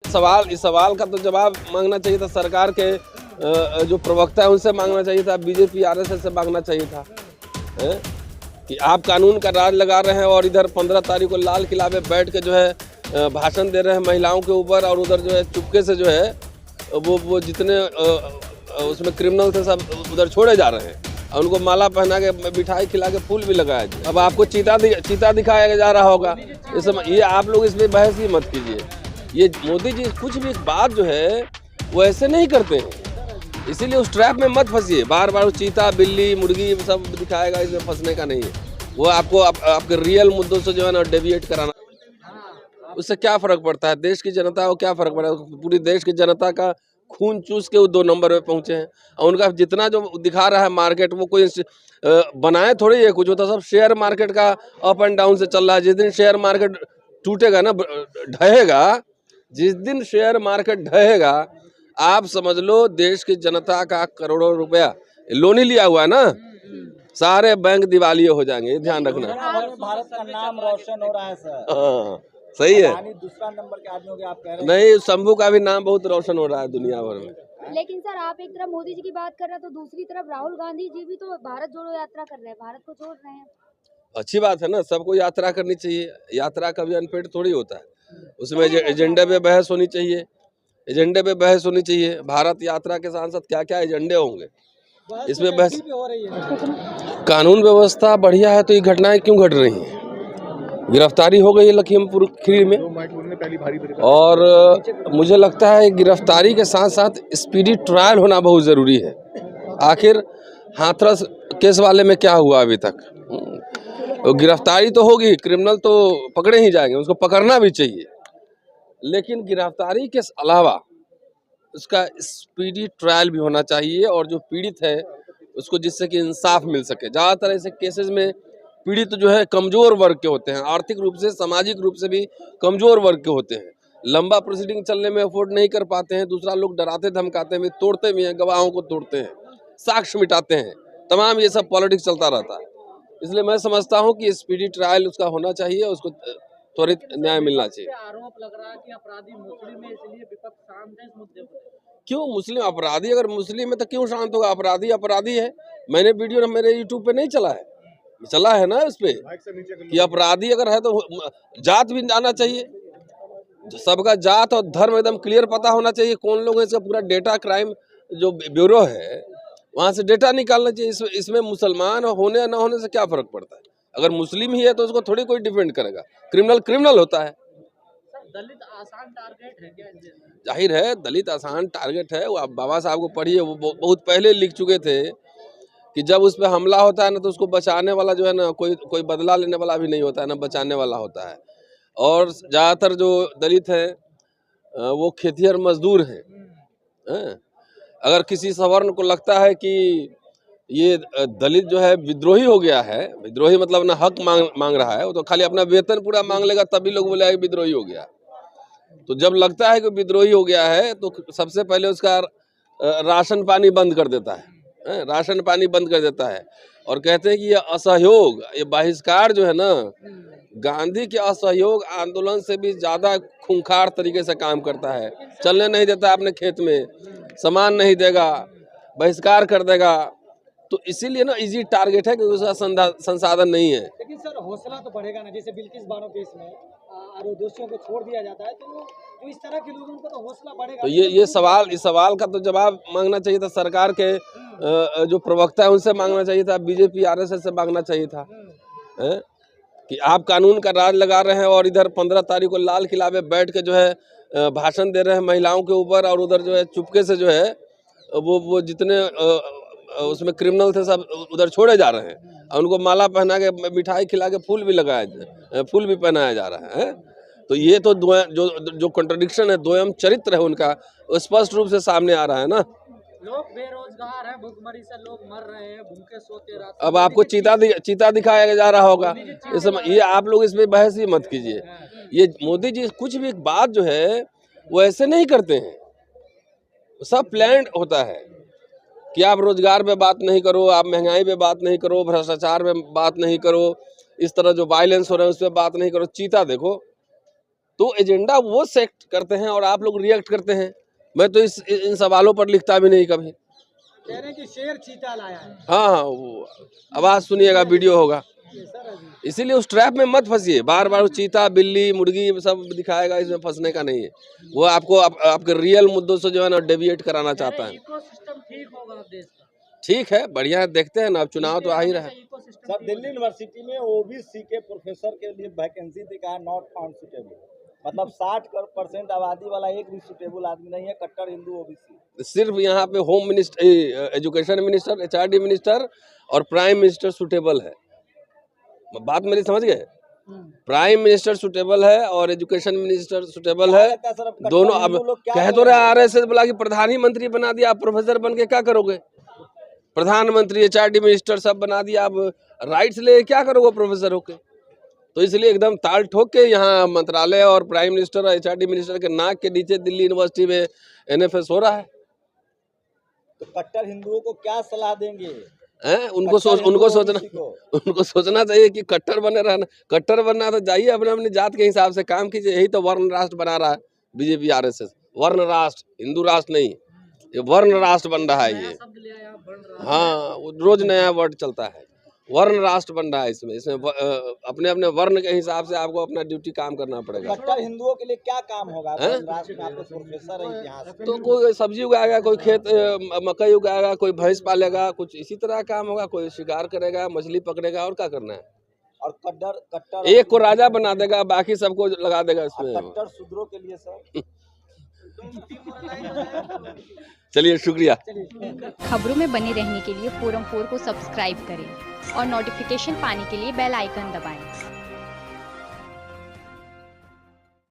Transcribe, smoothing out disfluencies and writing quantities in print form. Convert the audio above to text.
इस सवाल का तो जवाब मांगना चाहिए था सरकार के जो प्रवक्ता है उनसे मांगना चाहिए था, बीजेपी आरएसएस से मांगना चाहिए था कि आप कानून का राज लगा रहे हैं और इधर 15 तारीख को लाल किला में बैठ के जो है भाषण दे रहे हैं महिलाओं के ऊपर, और उधर जो है चुपके से जो है वो जितने उसमें क्रिमिनल थे सब उधर छोड़े जा रहे हैं और उनको माला पहना के मिठाई खिला के फूल भी लगाया जाए। अब आपको चीता दिखाया जा रहा होगा इस समय, ये आप लोग इसमें बहस ही मत कीजिए। ये मोदी जी कुछ भी बात जो है वो ऐसे नहीं करते हैं, इसीलिए उस ट्रैप में मत फंसिए। बार बार चीता बिल्ली मुर्गी सब दिखाएगा, इसमें फंसने का नहीं है। वो आपको आपके रियल मुद्दों से जो है ना डेविएट कराना, उससे क्या फर्क पड़ता है? देश की जनता को क्या फर्क पड़ता है? पूरी देश की जनता का खून चूस के वो 2 नंबर पे पहुंचे हैं और उनका जितना जो दिखा रहा है मार्केट, वो कोई बनाए थोड़ी है कुछ, होता सब शेयर मार्केट का अप एंड डाउन से चल रहा है। जिस दिन शेयर मार्केट टूटेगा ना, ढहेगा, जिस दिन शेयर मार्केट ढहेगा, आप समझ लो देश की जनता का करोड़ों रुपया लोन ही लिया हुआ है ना, सारे बैंक दिवालिये हो जाएंगे, ध्यान रखना। भारत का नाम रोशन हो रहा है सर। हाँ सही है, दूसरा नंबर के आदमी हो गया आप कह रहे हैं। नहीं, शंभू का भी नाम बहुत रोशन हो रहा है दुनिया भर में। लेकिन सर आप एक तरफ मोदी जी की बात कर रहे हैं तो दूसरी तरफ राहुल गांधी जी भी तो भारत जोड़ो यात्रा कर रहे हैं, भारत को जोड़ रहे हैं। अच्छी बात है ना, सबको यात्रा करनी चाहिए। यात्रा कभी अनपेड थोड़ी होता है, उसमें एजेंडे पे बहस होनी चाहिए, एजेंडे पे बहस होनी चाहिए। भारत यात्रा के साथ साथ क्या क्या एजेंडे होंगे इसमें बहस हो रही है। कानून व्यवस्था बढ़िया है तो ये घटनाएं क्यों घट रही हैं? गिरफ्तारी हो गई है लखीमपुर खीरी में, और मुझे लगता है गिरफ्तारी के साथ साथ स्पीडी ट्रायल होना बहुत ज़रूरी है। आखिर हाथरस केस वाले में क्या हुआ अभी तक? गिरफ्तारी तो होगी, क्रिमिनल तो पकड़े ही जाएंगे, उसको पकड़ना भी चाहिए, लेकिन गिरफ्तारी के अलावा उसका स्पीडी ट्रायल भी होना चाहिए, और जो पीड़ित है उसको जिससे कि इंसाफ मिल सके। ज़्यादातर ऐसे केसेस में पीड़ित जो है कमज़ोर वर्ग के होते हैं, आर्थिक रूप से सामाजिक रूप से भी कमज़ोर वर्ग के होते हैं, लंबा प्रोसीडिंग चलने में अफोर्ड नहीं कर पाते हैं। दूसरा लोग डराते धमकाते भी, तोड़ते भी हैं, गवाहों को तोड़ते हैं, साक्ष्य मिटाते हैं, तमाम ये सब पॉलिटिक्स चलता रहता है। इसलिए मैं समझता हूँ कि स्पीडी ट्रायल उसका होना चाहिए, उसको त्वरित न्याय मिलना चाहिए। आरोप लग रहा है कि अपराधी मुस्लिम है, इसलिए विपक्ष शांत है इस मुद्दे पर। क्यों मुस्लिम अपराधी? अगर मुस्लिम है तो क्यों शांत होगा? अपराधी अपराधी है। मैंने वीडियो मेरे यूट्यूब पे नहीं चला है, चला है ना इस पे कि अपराधी अगर है तो जात भी जाना चाहिए, सबका जात और धर्म एकदम क्लियर पता होना चाहिए, कौन लोग हैं। इसका पूरा डेटा क्राइम जो ब्यूरो है वहाँ से डेटा निकालना चाहिए। इसमें मुसलमान होने या ना होने से क्या फर्क पड़ता है? अगर मुस्लिम ही है तो उसको थोड़ी कोई डिफेंड करेगा, क्रिमिनल होता है। दलित आसान टारगेट है क्या? जाहिर है दलित आसान टारगेट है। वो आप बाबा साहब को पढ़िए, वो बहुत पहले लिख चुके थे कि जब उस पर हमला होता है ना तो उसको बचाने वाला जो है ना, कोई बदला लेने वाला भी नहीं होता है ना, बचाने वाला होता है। और ज़्यादातर जो दलित हैं वो खेतिहर मजदूर हैं। अगर किसी सवर्ण को लगता है कि ये दलित जो है विद्रोही हो गया है, विद्रोही मतलब ना हक मांग रहा है, वो तो खाली अपना वेतन पूरा मांग लेगा तभी लोग बोलेगा कि विद्रोही हो गया। तो जब लगता है कि विद्रोही हो गया है तो सबसे पहले उसका राशन पानी बंद कर देता है, राशन पानी बंद कर देता है, और कहते हैं कि ये असहयोग, ये बहिष्कार जो है ना, गांधी के असहयोग आंदोलन से भी ज़्यादा खूंखार तरीके से काम करता है। चलने नहीं देता अपने खेत में, सामान नहीं देगा, बहिष्कार कर देगा। तो इसीलिए ना इजी टारगेट है कि उसका संसाधन नहीं है। लेकिन सर हौसला तो बढ़ेगा ना, जैसे बिल्किस बानो केस में दोषियों को छोड़ दिया जाता है, तो जो इस तरह के लोगों को तो हौसला बढ़ेगा। तो इस सवाल का तो जवाब मांगना चाहिए था सरकार के जो प्रवक्ता है उनसे मांगना चाहिए था, बीजेपी आरएसएस से मांगना चाहिए था कि आप कानून का राज लगा रहे हैं और इधर 15 तारीख को लाल किला में बैठ के जो है भाषण दे रहे हैं महिलाओं के ऊपर, और उधर जो है चुपके से जो है वो जितने उसमें क्रिमिनल थे सब उधर छोड़े जा रहे हैं और उनको माला पहना के मिठाई खिला के फूल भी पहनाया जा रहा है। तो ये तो जो कॉन्ट्रडिक्शन है, द्वयम चरित्र है उनका, स्पष्ट रूप से सामने आ रहा है ना। लोग बेरोजगार हैं, भूखमरी से लोग मर रहे हैं, भूखे सोते रात। अब आपको चीता दिखाया जा रहा होगा इस समय, ये आप लोग इसमें बहस ही मत कीजिए। ये मोदी जी कुछ भी बात जो है वो ऐसे नहीं करते हैं, सब प्लान्ड होता है कि आप रोजगार पे बात नहीं करो, आप महंगाई पे बात नहीं करो, भ्रष्टाचार पे बात नहीं करो, इस तरह जो वायलेंस हो रहा है उस पर बात नहीं करो। चीता देखो, तो एजेंडा वो सेट करते हैं और आप लोग रिएक्ट करते हैं। मैं तो इन सवालों पर लिखता भी नहीं कभी। कह रहे हैं कि शेर चीता लाया है। हाँ, वो आवाज़ सुनिएगा, वीडियो होगा। इसीलिए उस ट्रैप में मत फंसिए। बार बार चीता, बिल्ली, मुर्गी सब दिखाएगा, इसमें फंसने का नहीं है। वो आपको आपके रियल मुद्दों से जो है ना डेविएट कराना चाहता है। इकोसिस्टम ठीक होगा देश का। ठीक है, बढ़िया है, देखते हैं ना, अब चुनाव तो आ ही रहा है। सर, दिल्ली यूनिवर्सिटी में ओबीसी के प्रोफेसर के लिए वैकेंसी दिखा है, नॉट फाउंड सुटेबल। मतलब 60% आबादी वाला एक भी सुटेबल आदमी नहीं है, कट्टर हिंदू ओबीसी। सिर्फ यहाँ पे home minister, education minister, HRD minister और प्राइम मिनिस्टर सुटेबल है। बात मेरी समझ गए? प्राइम मिनिस्टर सुटेबल है और एजुकेशन मिनिस्टर सुटेबल है, दोनों। अब कह तो रहे आरएसएस बोला कि प्रधानमंत्री बना दिया, आप प्रोफेसर बन के क्या करोगे? प्रधानमंत्री, एचआरडी मिनिस्टर सब बना दिया, आप राइट्स ले क्या करोगे प्रोफेसर होके? तो इसलिए एकदम ताल ठोक के यहाँ मंत्रालय और प्राइम मिनिस्टर और एचआरडी मिनिस्टर के नाक के नीचे दिल्ली यूनिवर्सिटी में एनएफएस हो रहा है। तो कट्टर हिंदुओं को क्या सलाह देंगे? उनको सोचना चाहिए कि कट्टर बने रहना, कट्टर बनना तो जाइए अपने अपनी जात के हिसाब से काम कीजिए। यही तो वर्ण राष्ट्र बना रहा है बीजेपी आरएसएस। वर्ण राष्ट्र, हिंदू राष्ट्र नहीं, ये वर्ण राष्ट्र बन रहा है ये। हाँ, रोज नया वर्ड चलता है, वर्ण राष्ट्र बन रहा है। इसमें अपने अपने वर्ण के हिसाब से आपको अपना ड्यूटी काम करना पड़ेगा। कट्टर हिंदुओं के लिए क्या काम होगा? राष्ट्र में आपको प्रोफेसर है इतिहास, तो कोई सब्जी उगाएगा, कोई खेत मकई उगाएगा, कोई भैंस पालेगा, कुछ इसी तरह काम होगा। कोई शिकार करेगा, मछली पकड़ेगा, और क्या करना है। और कट्टर एक को राजा बना देगा, बाकी सबको लगा देगा इसमें। कट्टर शूद्रों के लिए सर चलिए, शुक्रिया। खबरों में बने रहने के लिए फोरम 4 को सब्सक्राइब करें और नोटिफिकेशन पाने के लिए बेल आइकन दबाएं।